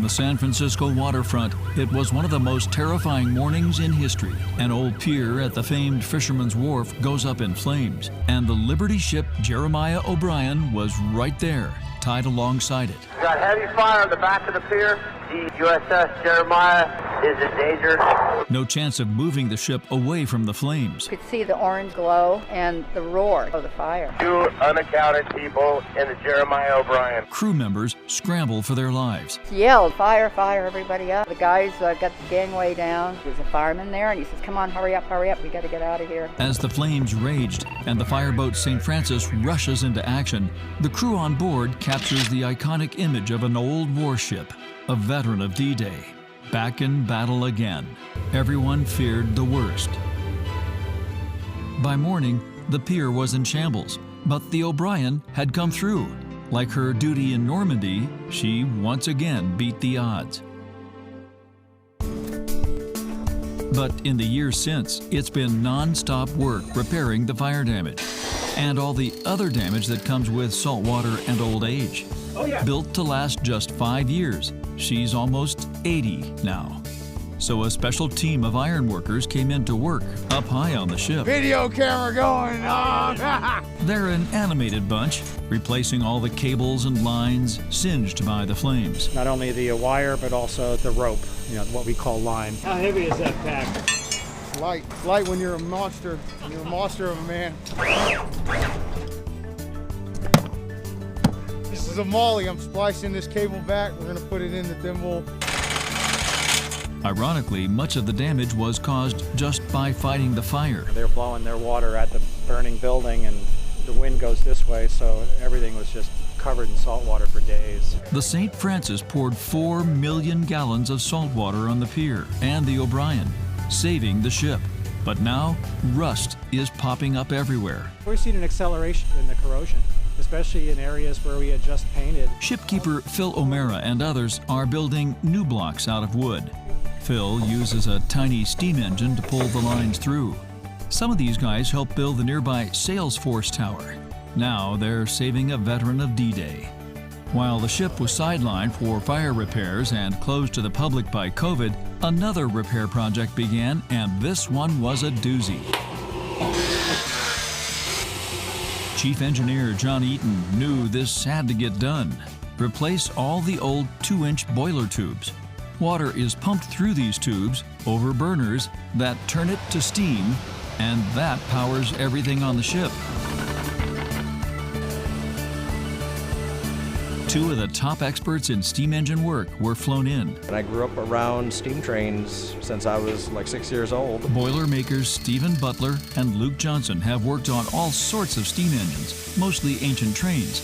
On the San Francisco waterfront, it was one of the most terrifying mornings in history. An old pier at the famed Fisherman's Wharf goes up in flames, and the Liberty ship Jeremiah O'Brien was right there, tied alongside it. We got heavy fire on the back of the pier. The USS Jeremiah is in danger. No chance of moving the ship away from the flames. You could see the orange glow and the roar of the fire. 2 unaccounted people in the Jeremiah O'Brien. Crew members scramble for their lives. He yelled, "Fire, fire, everybody up." The guys got the gangway down. There's a fireman there, and he says, "Come on, hurry up, we got to get out of here." As the flames raged and the fireboat St. Francis rushes into action, the crew on board captures the iconic image of an old warship, a veteran of D-Day, back in battle again. Everyone feared the worst. By morning, the pier was in shambles, but the O'Brien had come through. Like her duty in Normandy, she once again beat the odds. But in the years since, it's been non-stop work repairing the fire damage and all the other damage that comes with salt water and old age. Built to last just 5 years, she's almost 80 now. So a special team of iron workers came in to work up high on the ship. Video camera going on! They're an animated bunch, replacing all the cables and lines singed by the flames. Not only the wire, but also the rope, what we call line. How heavy is that pack? Light. Light when you're a monster. You're a monster of a man. This is a molly. I'm splicing this cable back. We're going to put it in the thimble. Ironically, much of the damage was caused just by fighting the fire. They were blowing their water at the burning building, and the wind goes this way, so everything was just covered in salt water for days. The St. Francis poured 4 million gallons of salt water on the pier and the O'Brien, saving the ship. But now, rust is popping up everywhere. We've seen an acceleration in the corrosion, especially in areas where we had just painted. Shipkeeper Phil O'Mara and others are building new blocks out of wood. Phil uses a tiny steam engine to pull the lines through. Some of these guys helped build the nearby Salesforce Tower. Now they're saving a veteran of D-Day. While the ship was sidelined for fire repairs and closed to the public by COVID, another repair project began, and this one was a doozy. Chief Engineer John Eaton knew this had to get done. Replace all the old 2-inch boiler tubes. Water is pumped through these tubes over burners that turn it to steam, and that powers everything on the ship. 2 of the top experts in steam engine work were flown in. And I grew up around steam trains since I was like 6 years old. Boiler makers Stephen Butler and Luke Johnson have worked on all sorts of steam engines, mostly ancient trains,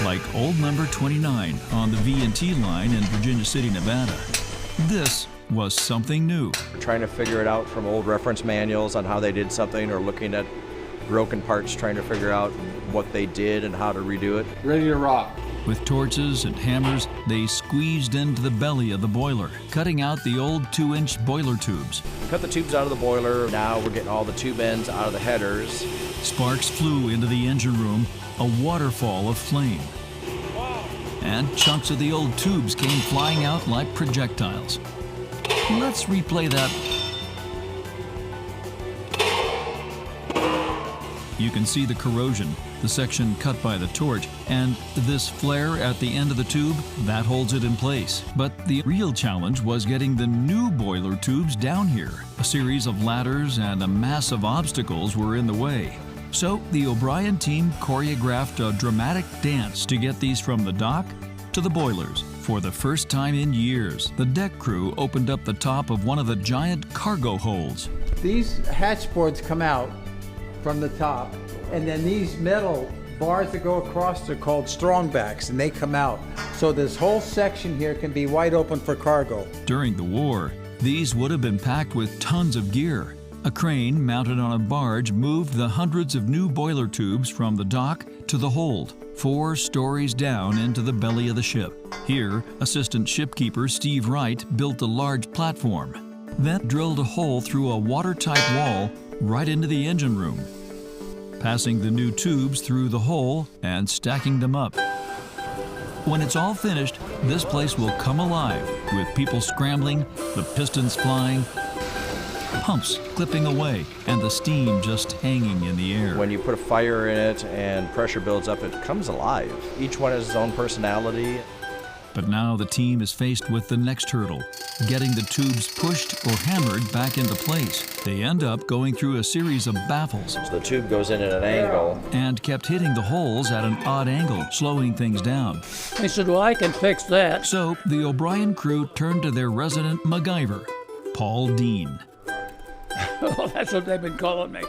like old number 29 on the V&T line in Virginia City, Nevada. This was something new. Trying to figure it out from old reference manuals on how they did something, or looking at broken parts, trying to figure out what they did and how to redo it. Ready to rock. With torches and hammers, they squeezed into the belly of the boiler, cutting out the old 2-inch boiler tubes. Cut the tubes out of the boiler. Now we're getting all the tube ends out of the headers. Sparks flew into the engine room, a waterfall of flame. And chunks of the old tubes came flying out like projectiles. Let's replay that. You can see the corrosion, the section cut by the torch, and this flare at the end of the tube, that holds it in place. But the real challenge was getting the new boiler tubes down here. A series of ladders and a mass of obstacles were in the way. So the O'Brien team choreographed a dramatic dance to get these from the dock to the boilers. For the first time in years, the deck crew opened up the top of one of the giant cargo holds. These hatch boards come out from the top, and then these metal bars that go across are called strongbacks, and they come out. So this whole section here can be wide open for cargo. During the war, these would have been packed with tons of gear. A crane mounted on a barge moved the hundreds of new boiler tubes from the dock to the hold, 4 stories down into the belly of the ship. Here, Assistant Shipkeeper Steve Wright built a large platform, then drilled a hole through a watertight wall right into the engine room, passing the new tubes through the hole and stacking them up. When it's all finished, this place will come alive with people scrambling, the pistons flying, pumps clipping away, and the steam just hanging in the air. When you put a fire in it and pressure builds up, it comes alive. Each one has its own personality. But now the team is faced with the next hurdle, getting the tubes pushed or hammered back into place. They end up going through a series of baffles So the tube goes in at an angle. and kept hitting the holes at an odd angle, slowing things down. He said, well, I can fix that. So the O'Brien crew turned to their resident MacGyver, Paul Dean. Well, that's what they've been calling me.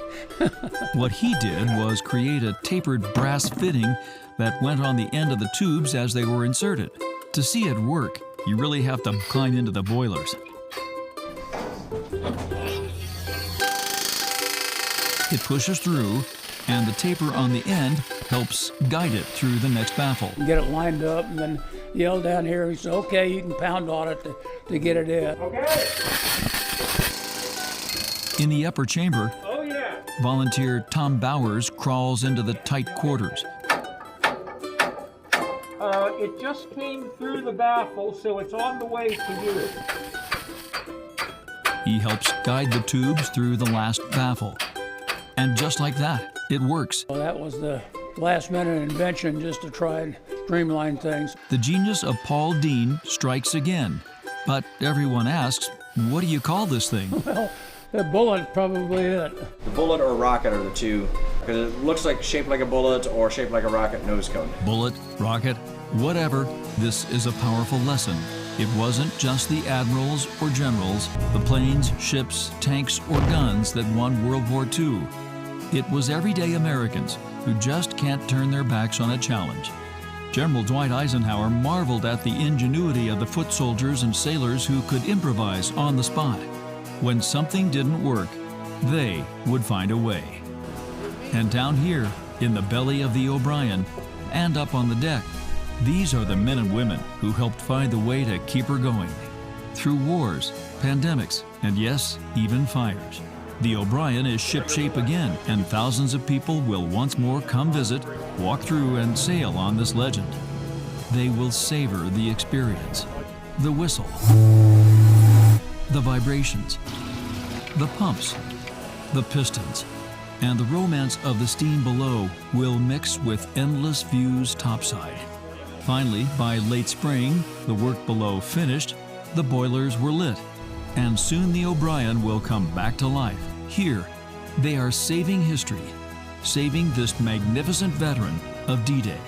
What he did was create a tapered brass fitting that went on the end of the tubes as they were inserted. To see it work, you really have to climb into the boilers. It pushes through, and the taper on the end helps guide it through the next baffle. Get it lined up and then yell down here. He said, okay, you can pound on it to get it in. In the upper chamber, Oh, yeah. volunteer Tom Bowers crawls into the tight quarters. It just came through the baffle, so it's on the way to you. He helps guide the tubes through the last baffle. And just like that, it works. Well, that was the last minute invention just to try and streamline things. The genius of Paul Dean strikes again. But everyone asks, what do you call this thing? Well, the bullet's probably it. The bullet or rocket are the two, because it looks like shaped like a bullet or shaped like a rocket nose cone. Bullet, rocket, whatever, this is a powerful lesson. It wasn't just the admirals or generals, the planes, ships, tanks, or guns that won World War II. It was everyday Americans who just can't turn their backs on a challenge. General Dwight Eisenhower marveled at the ingenuity of the foot soldiers and sailors who could improvise on the spot. When something didn't work, they would find a way. And down here, in the belly of the O'Brien, and up on the deck, these are the men and women who helped find the way to keep her going. Through wars, pandemics, and yes, even fires. The O'Brien is shipshape again, and thousands of people will once more come visit, walk through, and sail on this legend. They will savor the experience. The whistle, the vibrations, the pumps, the pistons, and the romance of the steam below will mix with endless views topside. Finally, by late spring, the work below finished, the boilers were lit, and soon the O'Brien will come back to life. Here, they are saving history, saving this magnificent veteran of D-Day.